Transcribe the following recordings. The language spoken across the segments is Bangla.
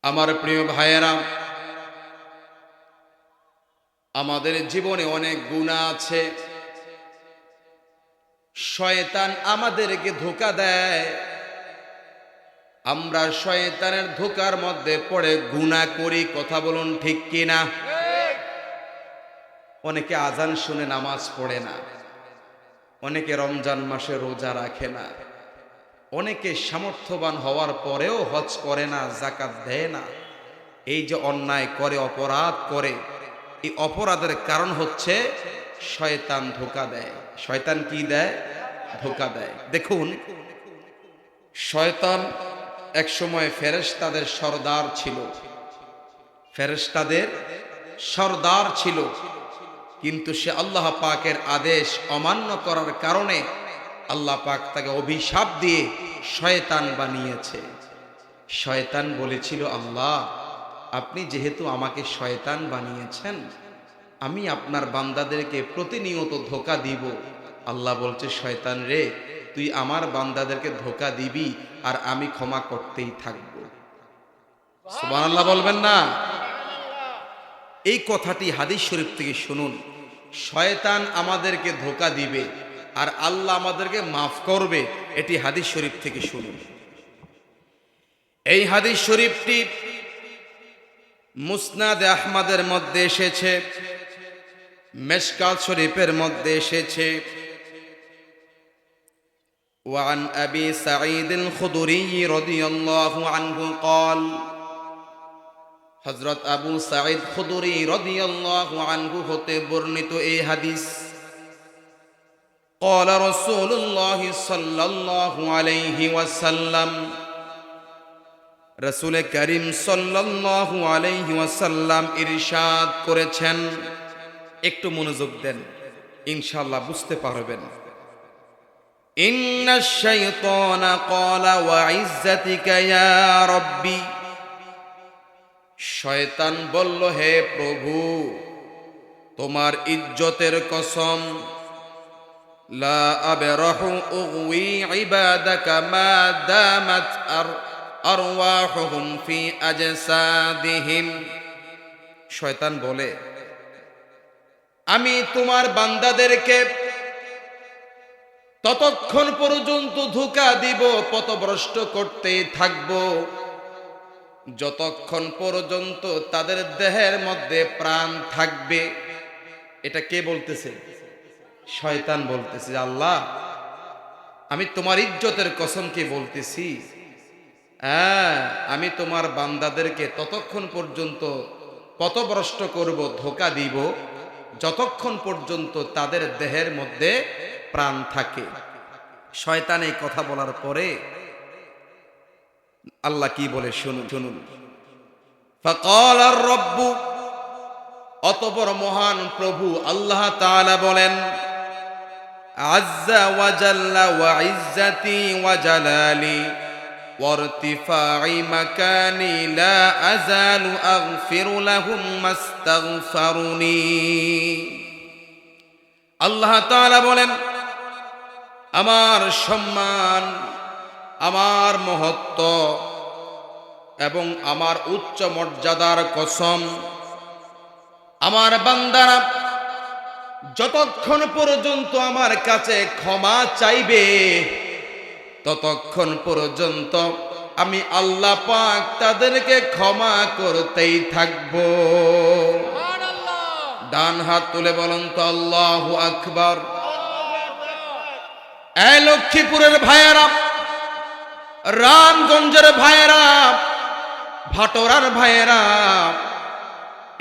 আমার প্রিয় ভাইয়েরা, আমাদের জীবনে অনেক গুনাহ আছে। শয়তান আমাদেরকে ধোঁকা দেয়, আমরা শয়তানের ধোঁকার মধ্যে পড়ে গুনাহ করি। কথা বলুন ঠিক কিনা? অনেকে আজান শুনে নামাজ পড়ে না, অনেকে রমজান মাসে রোজা রাখে না, অনেকে সামর্থ্যবান হওয়ার পরেও হজ করে না, যাকাত দেয় না। এই যে অন্যায় করে, অপরাধ করে, এই অপরাধের কারণ হচ্ছে শয়তান ধোঁকা দেয়। শয়তান কি দেয়? ধোঁকা দেয়। দেখুন, শয়তান এক সময় ফেরেশতাদের সর্দার ছিল, ফেরেশতাদের সর্দার ছিল, কিন্তু সে আল্লাহ পাকের আদেশ অমান্য করার কারণে আল্লাহ পাক তাকে অভিশাপ দিয়ে শয়তান বানিয়েছে। শয়তান বলেছিল, আল্লাহ, আপনি যেহেতু আমাকে শয়তান বানিয়েছেন, আমি আপনার বান্দাদেরকে প্রতিনিয়ত ধোঁকা দিব। আল্লাহ বলছে, শয়তান রে, তুই আমার বান্দাদেরকে ধোঁকা দিবি আর আমি ক্ষমা করতেই থাকবো। সুবহানাল্লাহ বলবেন না? এই কথাটি হাদিস শরীফ থেকে শুনুন। শয়তান আমাদেরকে ধোঁকা দিবে আর আল্লাহ আমাদেরকে মাফ করবে, এটি হাদিস শরীফ থেকে শুনুন। এই হাদিস শরীফটি মুসনাদ আহমদের মধ্যে এসেছে, মিশকাত শরীফের মধ্যে এসেছে। وعن أبي سعيد الخدري رضي الله عنه قال, হযরত আবু সাঈদ খুদরি রাদিয়াল্লাহু আনহু হতে বর্ণিত এই হাদিস। قال رسول الله صلى الله عليه وسلم, রাসূল করিম সাল্লাল্লাহু আলাইহি ওয়াসাল্লাম ইরশাদ করেছেন। একটু মনোযোগ দেন, ইনশাআল্লাহ বুঝতে পারবেন। ইন্নাশ শাইতানা ক্বালা ওয়া ইজ্জাতিকা ইয়া রাব্বি, শয়তান বলল, হে প্রভু, তোমার ইজ্জতের কসম, লা আবরাহু উগওয়ি ইবাদাকা মা দামাত আরওয়াহুহুম ফি আজসাদিহিম। শয়তান বলে, আমি তোমার বান্দাদেরকে ততক্ষণ পর্যন্ত ধোঁকা দিব, পথভ্রষ্ট করতেই থাকব, যতক্ষণ পর্যন্ত তাদের দেহের মধ্যে প্রাণ থাকবে। এটা কে বলতেছে? শয়তান বলতেছে। আল্লাহ, আমি তোমার ইজ্জতের কসমকে বলতেছি, আমি তোমার বান্দাদেরকে ততক্ষণ পর্যন্ত পথভ্রষ্ট করব, ধোঁকা দিব, যতক্ষণ পর্যন্ত তাদের দেহের মধ্যে প্রাণ থাকে। শয়তান এই কথা বলার পরে আল্লাহ কি বলে শুনুন শুনুন। ফাকাল আর রব্বু, অতঃপর মহান প্রভু আল্লাহ তাআলা বলেন, আজ্জা ওয়া জাল্লা ওয়া ইজ্জাতি ওয়া জালালি ওয়া ইরতিফাই মাকানি লা আযালু আগফিরু লাহুম মাস্তাগফারুনি। আল্লাহ তাআলা বলেন, আমার সম্মান, আমার মহত্ব এবং আমার উচ্চ মর্যাদার কসম, আমার বান্দারা যতক্ষণ পর্যন্ত আমার কাছে ক্ষমা চাইবে, ততক্ষণ পর্যন্ত আমি আল্লাহ পাক তাদেরকে ক্ষমা করতেই থাকব। ডান হাত তুলে বলুন তো আল্লাহু আকবার। এই লক্ষ্মীপুরের ভাইয়েরা, রামগঞ্জের ভাইয়েরা, ভাটোরার ভাইয়েরা,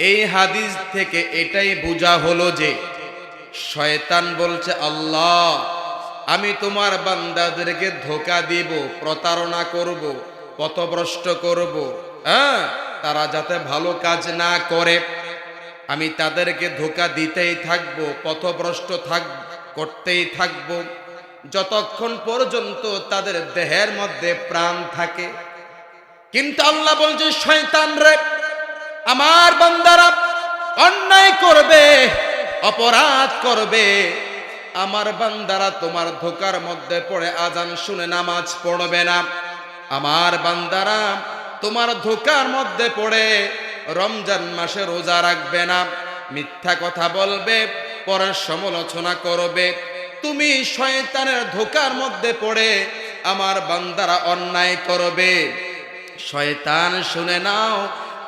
এই হাদিস থেকে এটাই বোঝা হলো যে শয়তান বলছে, আল্লাহ, আমি তোমার বান্দাদেরকে ধোঁকা দিব, প্রতারণা করব, পথভ্রষ্ট করব, তারা যাতে ভালো কাজ না করে, আমি তাদেরকে ধোঁকা দিতেই থাকব, পথভ্রষ্ট করতেই থাকব, যতক্ষণ পর্যন্ত তাদের দেহের মধ্যে প্রাণ থাকে। কিন্তু আল্লাহ বলছে, শয়তান রে, আমার বান্দারা অন্যায় করবে, অপরাধ করবে, আমার বান্দারা তোমার ধোঁকার মধ্যে পড়ে আজান শুনে নামাজ পড়বে না, আমার বান্দারা তোমার ধোঁকার মধ্যে পড়ে রমজান মাসে রোজা রাখবে না, মিথ্যা কথা বলবে, পরের সমালোচনা করবে। তুমি শয়তানের ধোঁকার মধ্যে পড়ে আমার বান্দারা অন্যায় করবে। শয়তান শুনে নাও,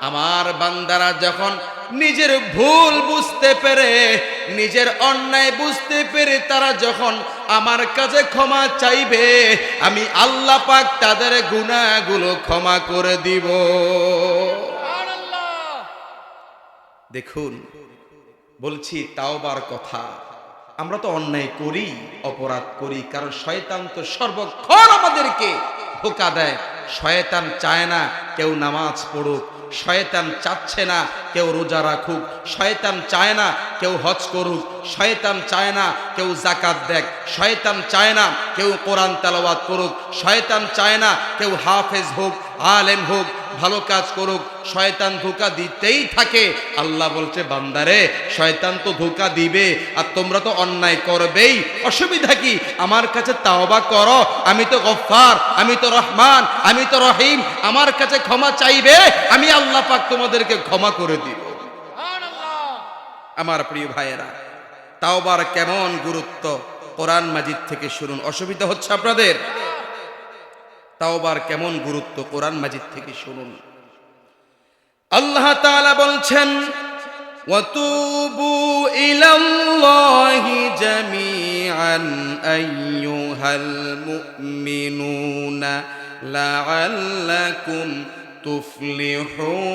আমার বান্দারা যখন নিজের ভুল বুঝতে পেরে, নিজের অন্যায় বুঝতে পেরে তারা যখন আমার কাছে ক্ষমা চাইবে, আমি আল্লাহ পাক তাদের গুনাহগুলো ক্ষমা করে দিব। দেখুন, বলছি তাওবার কথা। আমরা তো অন্যায় করি, অপরাধ করি, কারণ শয়তান তো সর্বক্ষণ আমাদেরকে ধোঁকা দেয়। শয়তান চায় না কেউ নামাজ পড়ুক, শয়তান চাচ্ছে না কেউ রোজা রাখুক, শয়তান চায় না কেউ হজ করুক, শয়তান চায় না কেউ যাকাত দেখ, শয়তান চায় না কেউ কোরআন তেলাওয়াত করুক, শয়তান চায় না কেউ হাফেজ হোক, আলেম হোক, ভালো কাজ করুক। শয়তান ধোঁকা দিতেই থাকে। আল্লাহ বলছে, বান্দারে শয়তান তো ধোঁকা দিবে, আর তোমরা তো অন্যায় করবেই, অসুবিধা কি? আমার কাছে তাওবা করো, আমি তো গফফার, আমি তো রহমান, আমি তো রহিম, আমার কাছে ক্ষমা চাইবে, আমি আল্লাহ পাক তোমাদেরকে ক্ষমা করে দিব। আমার প্রিয় ভাইয়েরা, তাওবার কেমন গুরুত্ব কোরআন মাজিদ থেকে শুনুন। অসুবিধা হচ্ছে আপনাদের? তাওবার কেমন গুরুত্ব কোরআন মাজিদ থেকে শুনুন। আল্লাহ তাআলা বলছেন, ওয়াতুবু ইলাল্লাহি জামিআন আইয়ুহাল মুমিনুনা লাআল্লাকুম তুফলিহুন।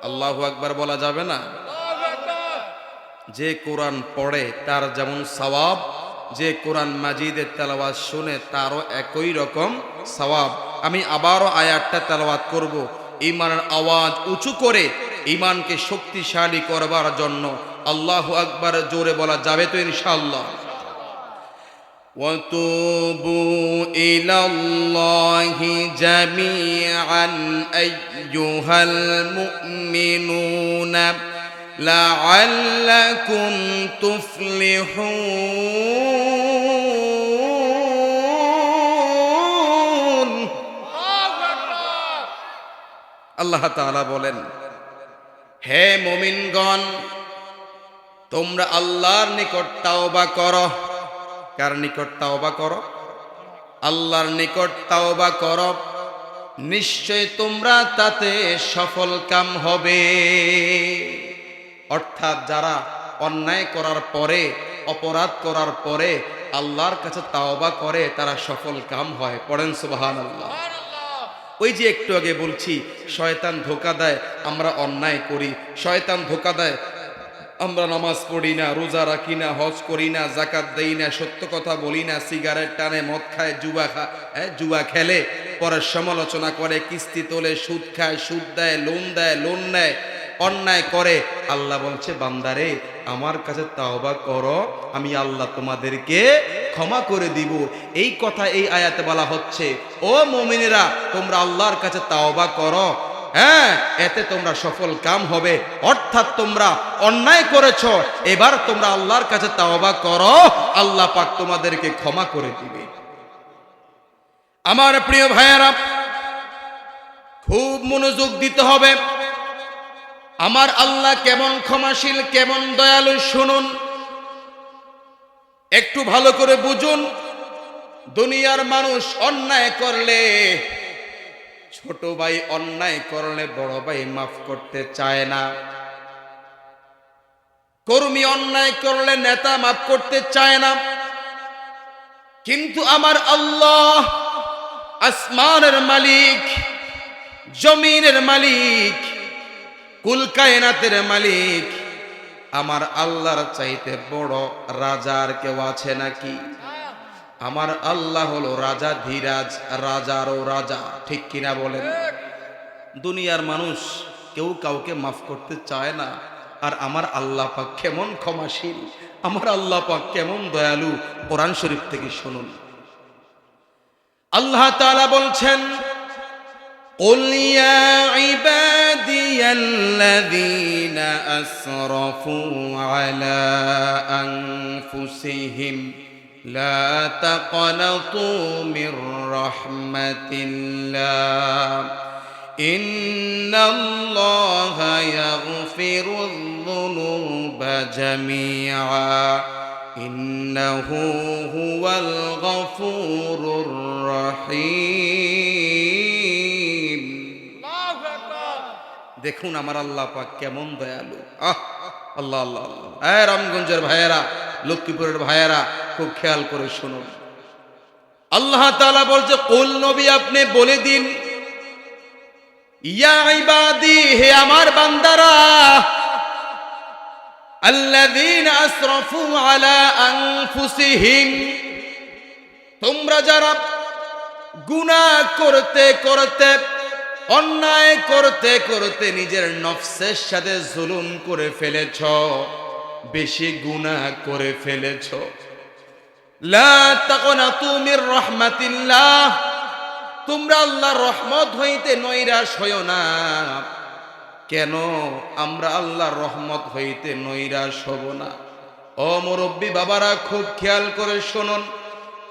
আল্লাহু আকবার বলা যাবে না? যে কোরআন পড়ে তার যেমন সওয়াব, যে কোরআন মাজিদের তেলাওয়াত শুনে তারও একই রকম সওয়াব। আমি আবারও আয়াতটা তেলাওয়াত করব, ঈমানের আওয়াজ উঁচু করে ঈমানকে শক্তিশালী করবার জন্য। আল্লাহু আকবার জোরে বলা যাবে তো ইনশাআল্লাহ? ওয়াতুবু ইলাল্লাহি জামিআন আইয়ুহাল মুমিনুনা লাআল্লাকুম তুফলিহুন। আল্লাহ তাআলা বলেন, হে মুমিনগণ, তোমরা আল্লাহর নিকট তাওবা করো। কার নিকট তাওবা করো? আল্লাহর নিকট তাওবা করো, নিশ্চয় তোমরা তাতে সফল কাম হবে। অর্থাৎ যারা অন্যায় করার পরে, অপরাধ করার পরে আল্লাহর কাছে তাওবা করে তারা সফল কাম হয়। পড়েন সুবহানাল্লাহ। ওই যে একটু আগে বলছি, শয়তান ধোঁকা দেয়, আমরা অন্যায় করি, শয়তান ধোঁকা দেয়, আমরা নামাজ পড়ি না, রোজা রাখি না, হজ করি না, যাকাত দেই না, সত্য কথা বলি না, সিগারেট টানে, মদ খায়, জুয়া খেলে, পরে সমালোচনা করে, কিস্তি তোলে, সুদ খায়, সুদ দেয়, লোন নেয়, অন্যায় করে। আল্লাহ বলছে, বান্দারে আমার কাছে তাওবা করো, আমি আল্লাহ তোমাদেরকে ক্ষমা করে দিব। এই কথা এই আয়াতে বলা হচ্ছে, ও মুমিনেরা তোমরা আল্লাহর কাছে তাওবা করো, হ্যাঁ, এতে তোমরা সফল কাম হবে। অর্থাৎ তোমরা অন্যায় করেছো, এবার তোমরা আল্লাহর কাছে তাওবা করো, আল্লাহ পাক তোমাদেরকে ক্ষমা করে দিবে। আমার প্রিয় ভাইয়েরা, খুব মনোযোগ দিতে হবে। আমার আল্লাহ কেমন ক্ষমাশীল, কেমন দয়ালু শুনুন, একটু ভালো করে বুঝুন। দুনিয়ার মানুষ অন্যায় করলে, ছোট ভাই অন্যায় করলে বড় ভাই মাফ করতে চায় না, কর্মী অন্যায় করলে নেতা মাফ করতে চায় না। কিন্তু আমার আল্লাহ আসমানের মালিক, জমিনের মালিক, কুল কায়নাতের মালিক, আমার আল্লাহর চাইতে বড় রাজার কেউ আছে নাকি? আমার আল্লাহ হলো রাজা ধীরাজ, রাজারও রাজা, ঠিক কিনা বলেন? দুনিয়ার মানুষ কেউ কাউকে মাফ করতে চায় না, আর আমার আল্লাহ পাক কেমন ক্ষমাশীল, আমার আল্লাহ পাক কেমন দয়ালু, কোরআন শরীফ থেকে শুনুন। আল্লাহ তাআলা বলছেন, قل يا عبادي الذين أسرفوا على أنفسهم লা তাকনাতু মির রাহমাতিল্লাহ ইন্নাল্লাহা ইয়াগফিরুয যুনুবা জামিআ ইন্নাহু হুয়াল গফুরুর রহিম। দেখুন আমার আল্লাহ পাক কেমন দয়ালু। আল্লাহ আল্লাহ আল্লাহ। রামগঞ্জের ভাইয়েরা, লক্ষ্মীপুরের ভাইয়েরা, খুব খেয়াল করে শুনুন। আল্লাহ তাআলা বলছে, কুল নবী আপনি বলে দিন, ইয়া ইবাদি, হে আমার বান্দারা, আল্লাযীনা আসরাফু আলা আনফুসিহিম, তোমরা যারা গুনাহ করতে করতে, অন্যায় করতে করতে নিজের নফসের সাথে জুলুম করে ফেলেছ, বেশি গুনাহ করে ফেলেছ, লা তাকনাতু মির রাহমাতিল্লাহ, তোমরা আল্লাহর রহমত হইতে নৈরাশ হইও না। কেন আমরা আল্লাহর রহমত হইতে নৈরাশ হব না? ও মুরব্বী বাবারা, খুব খেয়াল করে শুনুন।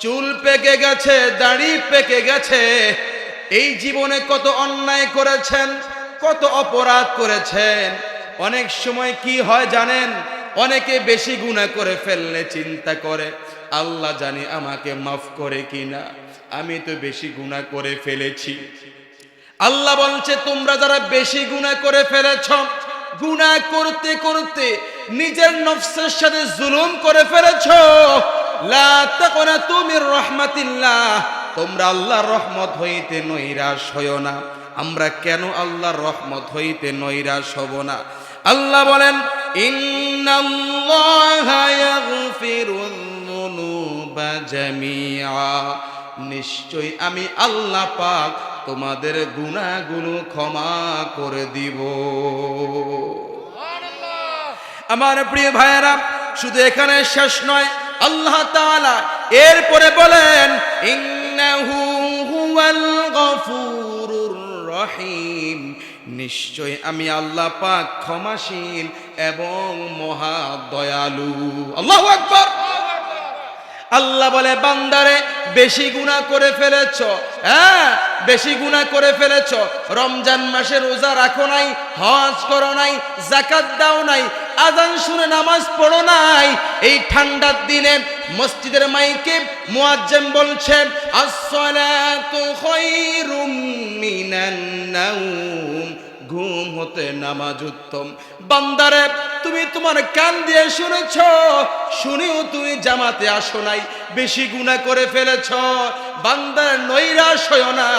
চুল পেকে গেছে, দাড়ি পেকে গেছে, এই জীবনে কত অন্যায় করেছেন, কত অপরাধ করেছেন। অনেক সময় কি হয় জানেন? অনেকে বেশি গুনাহ করে ফেললে চিন্তা করে, আল্লাহ জানি আমাকে মাফ করে কিনা, আমি তো বেশি গুনাহ করে ফেলেছি। আল্লাহ বলছে, তোমরা যারা বেশি গুনাহ করে ফেলেছ, গুনাহ করতে করতে নিজের নফসের সাথে জুলুম করে ফেলেছ, লা তাকনাতু মির রাহমাতিল্লাহ, তোমরা আল্লাহর রহমত হইতে নৈরাশ হইও না। আমরা কেন আল্লাহর রহমত হইতে নৈরাশ হব না? আল্লাহ বলেন, ইন্নাল্লাহা ইয়াগফিরুয যুনুবা জামিআ, নিশ্চয় আমি আল্লাহ পাক তোমাদের গুনাহগুলো ক্ষমা করে দিব। আমার প্রিয় ভাইয়েরা, শুধু এখানে শেষ নয়, আল্লাহ তাআলা এরপরে বলেন, ইন্নাহু হুয়াল গফুরুর রহিম, নিশ্চয় আমি আল্লাহ পাক ক্ষমাশীল এবং মহা দয়ালু। আল্লাহু আকবার। আল্লাহ বলে, বান্দারে বেশি গুনাহ করে ফেলেছ, বেশি গুনাহ করে ফেলেছ, রমজান মাসে রোজা রাখো নাই, হজ করো নাই, যাকাত দাও নাই, আযান শুনে নামাজ পড়ো নাই। এই ঠান্ডার দিনে মসজিদের মাইকে মুয়াজ্জিন বলছেন, আস-সালাতু খায়রুম মিনান নাওম, ঘুম হতে নামাজ উত্তম। বান্দারে তুমি তোমার কান দিয়ে শুনেছ, শুনেও তুমি জামাতে আসো নাই, বেশি গুনাহ করে ফেলেছ। বান্দার নৈরাশ হইও না,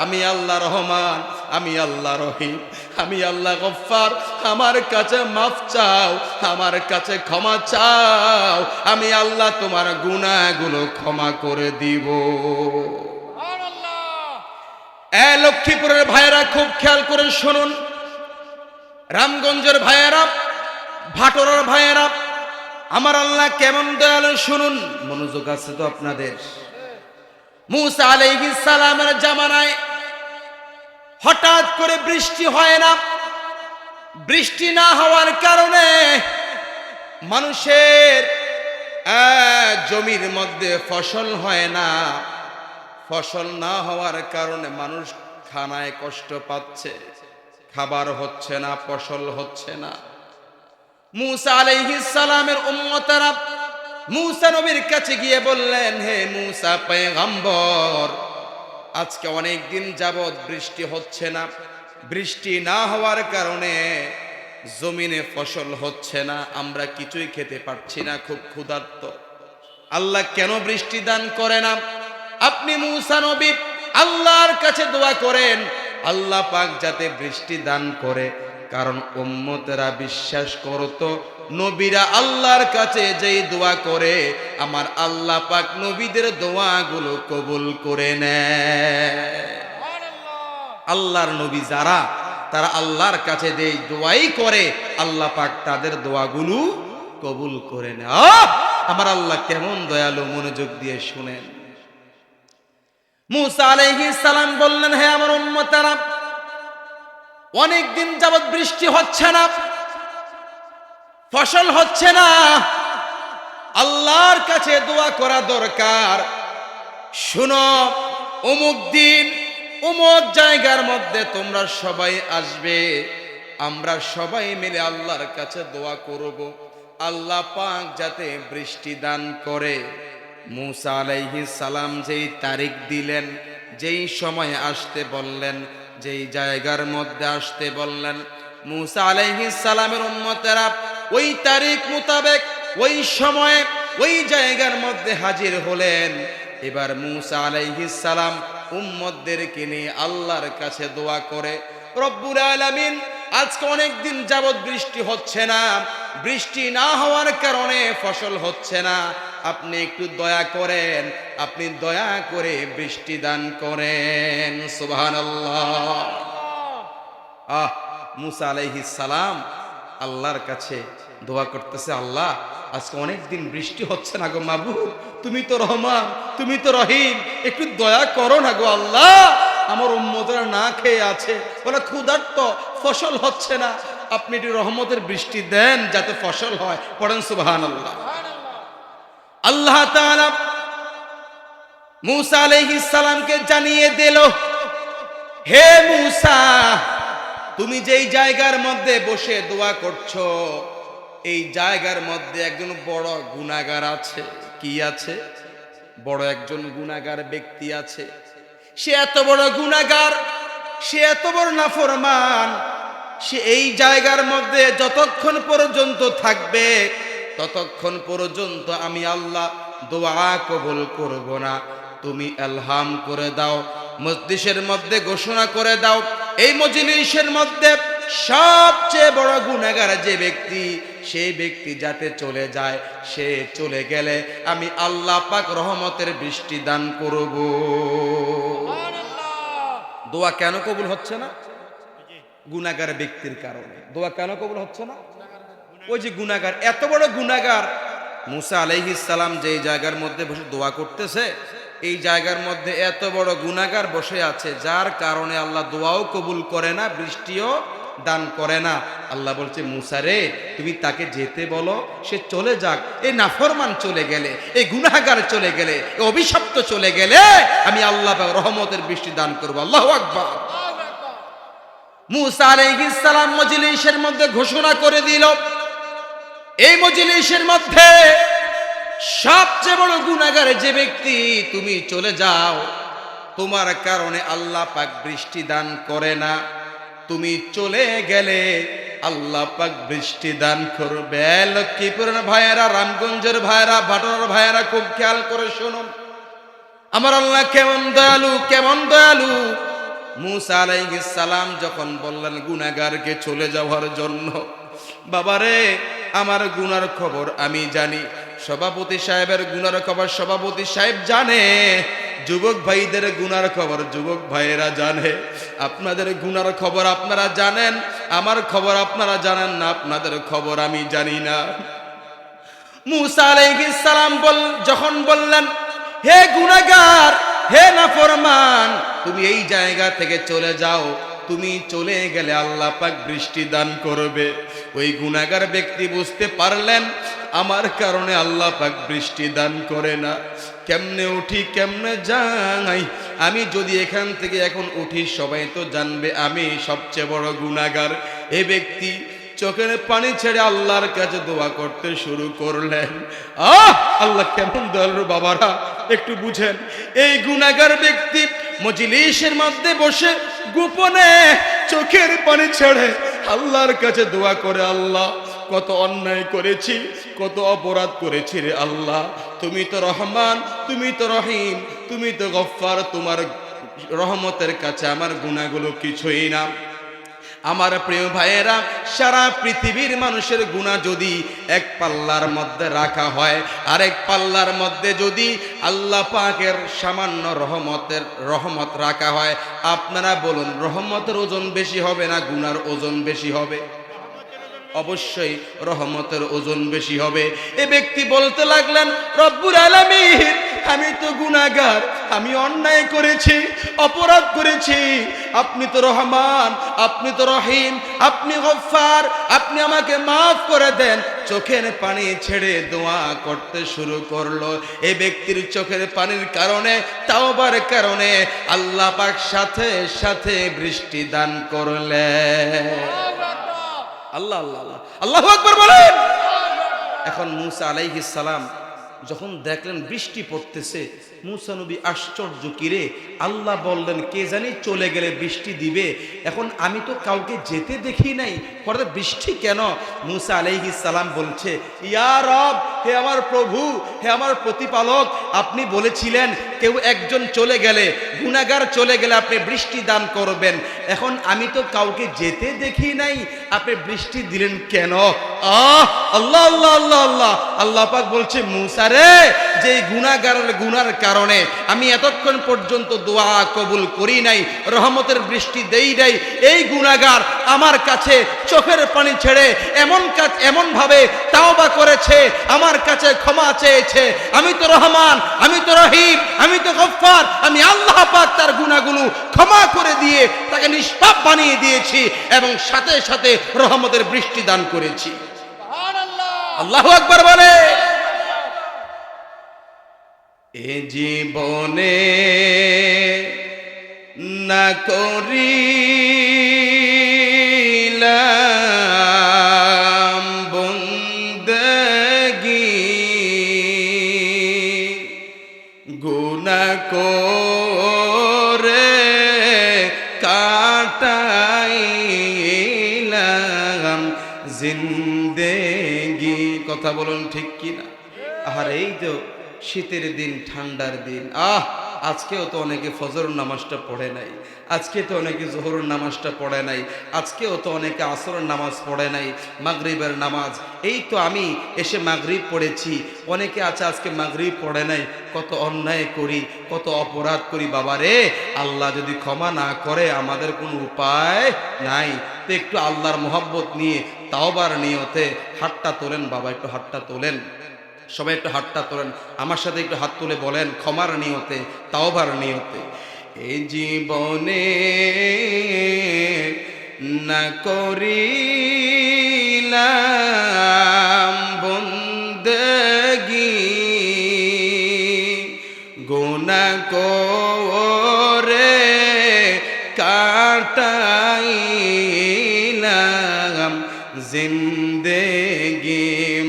আমি আল্লাহ রহমান, আমি আল্লাহ রহিম, আমি আল্লাহ গফফার, আমার কাছে মাফ চাও, আমার কাছে ক্ষমা চাও, আমি আল্লাহ তোমার গুনাহগুলো ক্ষমা করে দিব। লক্ষ্মীপুরের ভাইয়েরা, খুব খেয়াল করে শুনুন। রামগঞ্জের ভাইয়েরা, ভাটোরার ভাইয়েরা, আমার আল্লাহ কেমন দয়ালু শুনুন। মনোযোগ আছে তো আপনাদের? মুসা আলাইহিস সালামের জামানায় হঠাৎ করে বৃষ্টি হয় না। বৃষ্টি না হওয়ার কারণে মানুষের জমির মধ্যে ফসল হয় না। ফসল না হওয়ার কারণে মানুষ খানায় কষ্ট পাচ্ছে, খাবার হচ্ছে না, ফসল হচ্ছে না। মুসা আলাইহিস সালামের উম্মতেরা মুসা নবীর কাছে গিয়ে বললেন, হে মুসা পয়গম্বর, আজকে অনেক দিন যাবত বৃষ্টি হচ্ছে না, বৃষ্টি না হওয়ার কারণে জমিনে ফসল হচ্ছে না, আমরা কিছুই খেতে পারছি না, খুব ক্ষুধার্ত। আল্লাহ কেন বৃষ্টি দান করে না? আপনি মুসা নবী আল্লাহর কাছে দোয়া করেন, আল্লাহ পাক যাতে বৃষ্টি দান করে। কারণ উম্মতেরা বিশ্বাস করতো, নবীরা আল্লাহর কাছে যেই দোয়া করে, আমার আল্লাহ পাক নবীদের দোয়াগুলো কবুল করে নেয়। আল্লাহর নবী যারা, তারা আল্লাহর কাছে যেই দোয়াই করে, আল্লাহ পাক তাদের দোয়াগুলো কবুল করে নেয়। আমার আল্লাহ কেমন দয়ালু, মনোযোগ দিয়ে শুনেন। মুসা আলাইহিস সালাম বললেন, হে আমার উম্মতেরা, অনেক দিন যাবত বৃষ্টি হচ্ছে না, ফসল হচ্ছে না, আল্লাহর কাছে দোয়া করা দরকার। শুনো, অমুক দিন অমুক জায়গার মধ্যে তোমরা সবাই আসবে, আমরা সবাই মিলে আল্লাহর কাছে দোয়া করব, আল্লাহ পাক যাতে বৃষ্টি দান করে। মূসা আলাইহিস সালাম যেই তারিখ দিলেন, যেই সময় আসতে বললেন, যেই জায়গার মধ্যে আসতে বললেন, মূসা আলাইহিস সালামের উম্মতেরা ওই তারিখ মোতাবেক ওই সময়ে ওই জায়গার মধ্যে হাজির হলেন। এবার মূসা আলাইহিস সালাম উম্মতদেরকে নিয়ে আল্লাহর কাছে দোয়া করে, রব্বুল আলামিন আজকে অনেক দিন যাবৎ বৃষ্টি হচ্ছে না, বৃষ্টি না হওয়ার কারণে ফসল হচ্ছে না, আপনি একটু দয়া করেন, আপনি দয়া করে বৃষ্টি দান করেন। সুবহানাল্লাহ। মূসা আলাইহিস সালাম আল্লাহর কাছে দোয়া করতেছে, আল্লাহ আজকে অনেক দিন বৃষ্টি হচ্ছে না গো মাবুদ, তুমি তো রহমান, তুমি তো রহিম, একটু দয়া করো না গো আল্লাহ, আমার উম্মতরা না খেয়ে আছে, বলে ক্ষুধার্ত, ফসল হচ্ছে না, আপনি একটু রহমতের বৃষ্টি দেন যাতে ফসল হয়। পড়েন সুবহানাল্লাহ। আল্লাহ তাআলা মূসা আলাইহিস সালামকে জানিয়ে দিল, হে মূসা, তুমি যেই জায়গার মধ্যে বসে দোয়া করছো, এই জায়গার মধ্যে একজন বড় গুনাহগার আছে। কি আছে? বড় একজন গুনাহগার ব্যক্তি আছে। সে এত বড় গুনাহগার, সে এত বড় নাফরমান, সে এই জায়গার মধ্যে যতক্ষণ পর্যন্ত থাকবে ততক্ষণ পর্যন্ত আমি আল্লাহ দোয়া কবুল করব না। তুমি ইলহাম করে দাও, মজলিসের মধ্যে ঘোষণা করে দাও, এই মজলিসের মধ্যে সবচেয়ে বড় গুনাহগার যে ব্যক্তি, সেই ব্যক্তি যাতে চলে যায়, সে চলে গেলে আমি আল্লাহ পাক রহমতের বৃষ্টি দান করব। দোয়া কেন কবুল হচ্ছে না? গুনাহগার ব্যক্তির কারণে। দোয়া কেন কবুল হচ্ছে না? ওই যে গুনাহগার, এত বড় গুনাহগার, মূসা আলাইহিস সালাম যেই জায়গার মধ্যে বসে দোয়া করতেছে, এই জায়গার মধ্যে এত বড় গুনাহগার বসে আছে, যার কারণে আল্লাহ দোয়াও কবুল করে না, বৃষ্টিও দান করে না। আল্লাহ বলছে, মূসা রে, তুমি তাকে যেতে বলো, সে চলে যাক। এই নাফরমান চলে গেলে, এই গুনাহগার চলে গেলে, এই অভিশপ্ত চলে গেলে আমি আল্লাহ পাক রহমতের বৃষ্টি দান করব। আল্লাহু আকবার। মূসা আলাইহিস সালাম মজলিসের মধ্যে ঘোষণা করে দিল, এই মজলিসের মধ্যে সবচেয়ে বড় গুনাহগার যে ব্যক্তি, তুমি চলে যাও, তোমার কারণে আল্লাহ পাক বৃষ্টি দান করে না, তুমি চলে গেলে আল্লাহ পাক বৃষ্টি দান করবে। লক্ষ্মীপুরের ভাইয়েরা, রামগঞ্জের ভাইয়েরা, ভাটোরের ভাইয়েরা, খুব খেয়াল করে শুনুন, আমার আল্লাহ কেমন দয়ালু, কেমন দয়ালু। মূসা আলাইহিস সালাম যখন বললেন গুনাহগারকে চলে যাওয়ার জন্য, বাবারে আমার গুনার খবর আমি জানি, সভাপতি সাহেবের গুনার খবর সভাপতি সাহেব জানে, যুবক ভাইদের গুনার খবর যুবক ভাইয়েরা জানে, আপনাদের গুনার খবর আপনারা জানেন, আমার খবর আপনারা জানেন না, আপনাদের খবর আমি জানি না। মূসা আলাইহিস সালাম যখন বললেন, হে গুনাহগার, হে নাফরমান, তুমি এই জায়গা থেকে চলে যাও, তুমি চলে গেলে আল্লাহ পাক বৃষ্টি দান করবে। ওই গুনাহগার ব্যক্তি বুঝতে পারলেন, আমার কারণে আল্লাহ পাক বৃষ্টি দান করে না, কেমনে উঠি, কেমনে যাই, আমি যদি এখান থেকে এখন উঠি, সবাই তো জানবে আমি সবচেয়ে বড় গুনাহগার। এই ব্যক্তি চোখের পানি ছেড়ে আল্লাহর কাছে দোয়া করতে শুরু করলেন। আল্লাহ কেমন দয়ালু বাবারা, একটু বুঝেন। এই গুনাহগার ব্যক্তি মজলিসের মধ্যে বসে গোপনে চোখের পানি ছেড়ে আল্লাহর কাছে দোয়া করে, আল্লাহ কত অন্যায় করেছি, কত অপরাধ করেছি রে আল্লাহ, তুমি তো রহমান, তুমি তো রহিম, তুমি তো গফফার, তোমার রহমতের কাছে আমার গুনাহগুলো কিছুই না। আমার প্রিয় ভাইয়েরা, সারা পৃথিবীর মানুষের গুনাহ যদি এক পাল্লার মধ্যে রাখা হয়, আরেক পাল্লার মধ্যে যদি আল্লাহ পাকের সামান্য রহমত রাখা হয়, আপনারা বলুন রহমতের ওজন বেশি হবে না গুনার ওজন বেশি হবে? অবশ্যই রহমতের ওজন বেশি হবে। এ ব্যক্তি বলতে লাগলেন, রব্বুল আলামিন, আমি তো গুনাহগার, আমি অন্যায় করেছি, অপরাধ করেছি। আপনি তো রহমান, আপনি তো রহিম, আপনি গফফার, আপনি আমাকে মাফ করে দেন। চোখের পানি ছেড়ে দোয়া করতে শুরু করলো। এই ব্যক্তির চোখের পানির কারণে, তাওবার কারণে আল্লাহ পাক সাথে সাথে বৃষ্টি দান করলেন। আল্লাহ আল্লাহ আল্লাহ, আল্লাহু আকবার বলেন। এখন মূসা আলাইহিস সালাম যখন দেখলেন বৃষ্টি পড়তেছে, মূসা নবী আশ্চর্য, কিরে, আল্লাহ বললেন কে জানি চলে গেলে বৃষ্টি দিবে, এখন আমি তো কাউকে যেতে দেখি নাই, হঠাৎ বৃষ্টি কেন? মূসা আলাইহিস সালাম বলছে, ইয়া রব, হে আমার প্রভু, হে আমার প্রতিপালক, আপনি বলেছিলেন কেউ একজন চলে গেলে, গুনাহগার চলে গেলে আপনি বৃষ্টি দান করবেন, এখন আমি তো কাউকে যেতে দেখি নাই, আপনি বৃষ্টি দিলেন কেন? আল্লাহ আল্লাহ আল্লাহ আল্লাহ, আল্লাহ পাক বলছে, মূসা রে, যে গুনাহগারের গুনার কারণে আমি এতক্ষণ পর্যন্ত দোয়া কবুল করি নাই, রহমতের বৃষ্টি দেই নাই, এই গুনাহগার আমার কাছে চোখের পানি ছেড়ে এমন ভাবে তাওবা করেছে, আমার কাছে ক্ষমা চেয়েছে। আমি তো রহমান, আমি তো রহিম, আমি তো গফফার, আমি আল্লাহ পাক তার গুনাহগুলো ক্ষমা করে দিয়ে তাকে নিষ্পাপ বানিয়ে দিয়েছি এবং সাথে সাথে রহমতের বৃষ্টি দান করেছি। আল্লাহু আকবার বলে। এ জীবনে না করিলাম বন্দেগি, গুনাহ করে কাটাইলাম জিন্দেগি। কথা বলুন ঠিক কিনা? আর এই তো শীতের দিন, ঠান্ডার দিন, আজকেও তো অনেকে ফজর নামাজটা পড়ে নাই, আজকে তো অনেকে জোহরের নামাজটা পড়ে নাই, আজকেও তো অনেকে আসরের নামাজ পড়ে নাই, মাগরিবের নামাজ, এই তো আমি এসে মাগরিব পড়েছি, অনেকে আছে আজকে মাগরিব পড়ে নাই। কত অন্যায় করি, কত অপরাধ করি বাবারে, আল্লাহ যদি ক্ষমা না করে আমাদের কোনো উপায় নাই। তো একটু আল্লাহর মহব্বত নিয়ে তাওবার নিয়তে হাতটা তোলেন বাবা, একটু হাতটা তোলেন, সবাই একটু হাতটা তোলেন, আমার সাথে একটু হাত তুলে বলেন, ক্ষমার নিয়তে, তাওবার নিয়তে। এই জীবনে না করিলাম বন্দেগি, গুনাহ করে কাটাইলাম জিন্দেগি,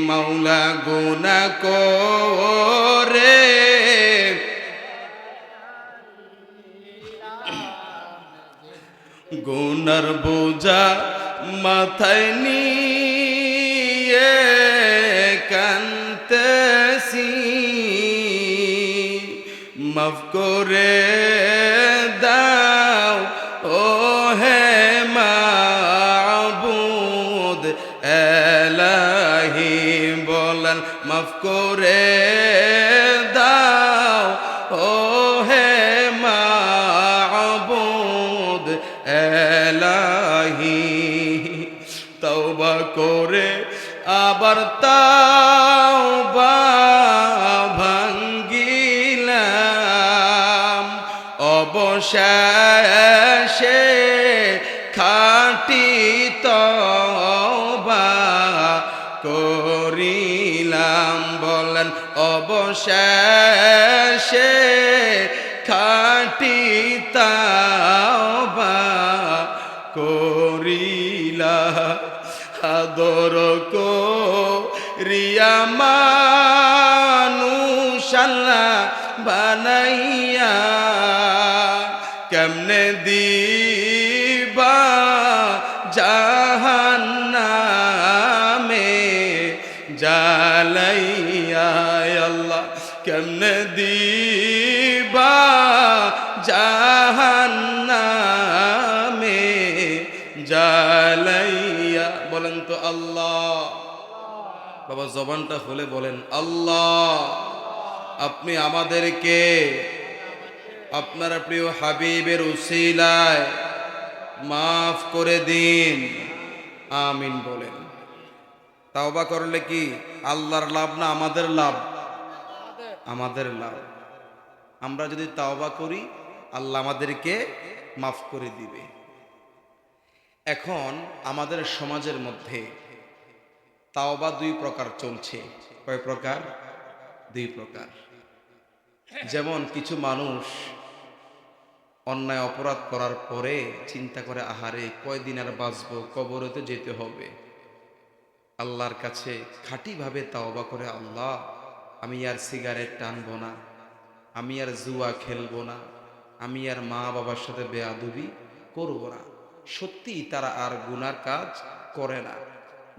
মাওলা গুনাহ করে গুনার বোঝা মাথায় নিয়ে কান্তেছি, মাফ করে দাও ও হে মাবুদ এলাহি, বলেন মাফ করে দাও ও হে মাবুদ এলাহি। তওবা করে আবার তাওবা ভাঙ্গিলাম, অবশেষে খাঁটি তওবা করিলাম, বলেন অবশেষে খাঁটি তাওবা করিলাম। আদর করিয়া মানুষ আল্লাহ বানাইয়া, কেমনে দিবা জাহান্নামে জ্বালাইয়া, আল্লাহ কেমনে দিবা জাহান্নামে জ্বালাইয়া, বলেন তো আল্লাহ। বাবা জবানটা খুলে বলেন, আল্লাহ আপনি আমাদেরকে আপনার প্রিয় হাবিবের উসিলায় মাফ করে দিন, আমিন বলেন। তাওবা করলে কি আল্লাহর লাভ না আমাদের লাভ? আমাদের লাভ। আমরা যদি তাওবা করি আল্লাহ আমাদেরকে মাফ করে দিবে। এখন আমাদের সমাজের মধ্যে তাওবা দুই প্রকার চলছে। কয় প্রকার? দুই প্রকার। যেমন কিছু মানুষ অন্যায় অপরাধ করার পরে চিন্তা করে, আহারে কয়দিন আর বাঁচবো, কবরে তো যেতে হবে। আল্লাহর কাছে খাঁটিভাবে তাওবা করে, আল্লাহ আমি আর সিগারেট টানবো না, আমি আর জুয়া খেলবো না, আমি আর মা বাবার সাথে বেয়াদবি করবো না। সত্যি তারা আর গুনার কাজ করে না।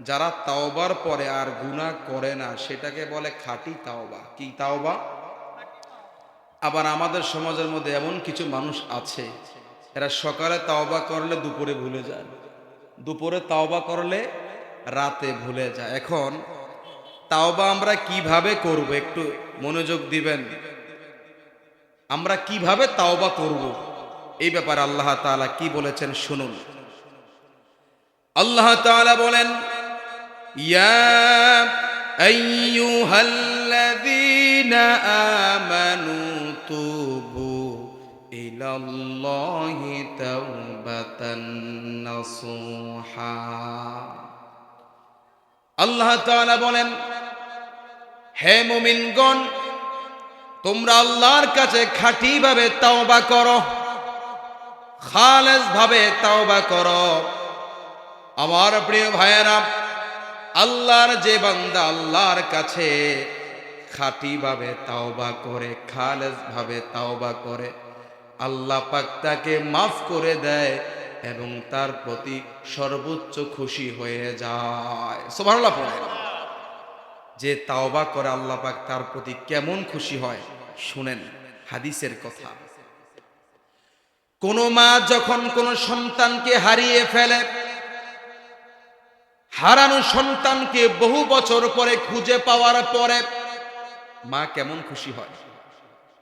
যারা তাওবার পরে আর গুনাহ করে না সেটাকে বলে খাঁটি তাওবা। কি তাওবা? আবার আমাদের সমাজের মধ্যে এমন কিছু মানুষ আছে, এরা সকালে তাওবা করলে দুপুরে ভুলে যায়, দুপুরে তাওবা করলে রাতে ভুলে যায়। এখন তাওবা আমরা কিভাবে করব, একটু মনোযোগ দিবেন। আমরা কিভাবে তাওবা করব এই ব্যাপারে আল্লাহ তাআলা কি বলেছেন শুনুন। আল্লাহ তাআলা বলেন, ইয়া আইয়ুহাল্লাযীনা আমানু তুবু ইলাল্লাহি তাওবাতান নাসুহা। আল্লাহ তাআলা বলেন, হে মুমিনগণ, তোমরা আল্লাহর কাছে খাঁটিভাবে তাওবা করো, খালেস ভাবে তাওবা করো। আমার প্রিয় ভাইয়েরা, আল্লাহর যে বান্দা আল্লাহর কাছে খাঁটিভাবে তাওবা করে, খালেস ভাবে তাওবা করে, আল্লাহ পাক তাকে মাফ করে দেয় এবং তার প্রতি সর্বোচ্চ খুশি হয়ে যায়। সুবহানাল্লাহ পড়েন। যে তাওবা করে আল্লাহ পাক তার প্রতি কেমন খুশি হয় শুনেন হাদিসের কথা। কোন মা যখন কোন সন্তানকে হারিয়ে ফেলে, হারানো সন্তানকে বহু বছর পরে খুঁজে পাওয়ার পরে মা কেমন খুশি হয়?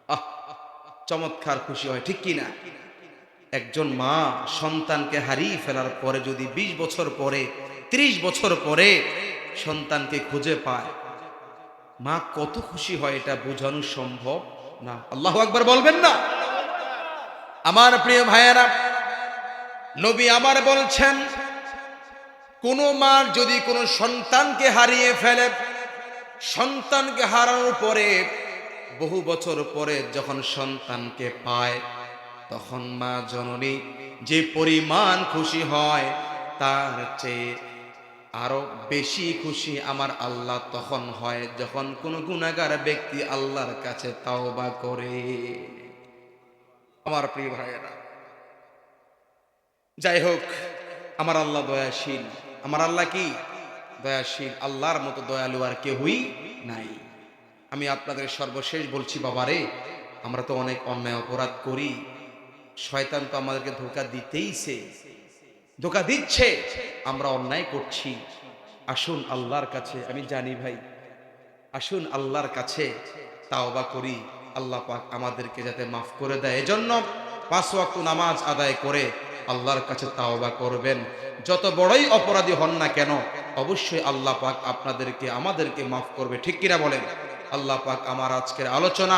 আহ, চমৎকার খুশি হয়, ঠিক কি না? একজন মা সন্তানকে হারিয়ে ফেলার পরে যদি 20 বছর পরে, 30 বছর পরে সন্তানকে খুঁজে পায়, মা কত খুশি হয় এটা বোঝানো সম্ভব না। আল্লাহু আকবার বলবেন না? আমার প্রিয় ভাইয়েরা, নবী আমার বলছেন, কোন মা যদি কোনো সন্তানকে হারিয়ে ফেলে, সন্তানকে হারানোর পরে বহু বছর পরে যখন সন্তানকে পায়, তখন মা জননী যে পরিমাণ খুশি হয় তার চেয়ে আরো বেশি খুশি আমার আল্লাহ তখন হয় যখন কোন গুনাহগার ব্যক্তি আল্লাহর কাছে তাওবা করে। আমার প্রিয় ভাইয়েরা, যাই হোক, আমার আল্লাহ দয়াশীল। আমার আল্লাহ কি? দয়াশীল। আল্লাহর মতো দয়ালু আর কেউই নাই। আমি আপনাদের সর্বশেষ বলছি, বাবারে, আমরা তো অনেক অন্যায় অপরাধ করি, শয়তান তো আমাদেরকে ধোঁকা দিতেইছে, ধোঁকা দিচ্ছে, আমরা অন্যায় করছি। আসুন আল্লাহর কাছে, আমি জানি ভাই, আসুন আল্লাহর কাছে তাওবা করি, আল্লাহ পাক আমাদেরকে যাতে মাফ করে দেয়। এজন্য 5 ওয়াক্ত নামাজ আদায় করে আল্লাহর কাছে তাওবা করবেন। যত বড়ই অপরাধী হন না কেন, অবশ্যই আল্লাহ পাক আপনাদেরকে, আমাদেরকে মাফ করবে, ঠিক কিনা বলেন? আল্লাহ পাক আমার আজকের আলোচনা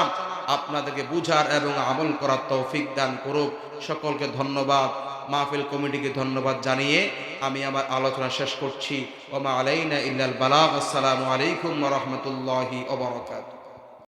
আপনাদেরকে বুঝার এবং আমল করার তৌফিক দান করুক। সকলকে ধন্যবাদ, মাহফিল কমিটিকে ধন্যবাদ জানিয়ে আমি আমার আলোচনা শেষ করছি। ওয়া মা আলাইনা ইল্লাল বালাগ। আসসালামু আলাইকুম ওয়া রাহমাতুল্লাহি ওয়া বারাকাতুহু।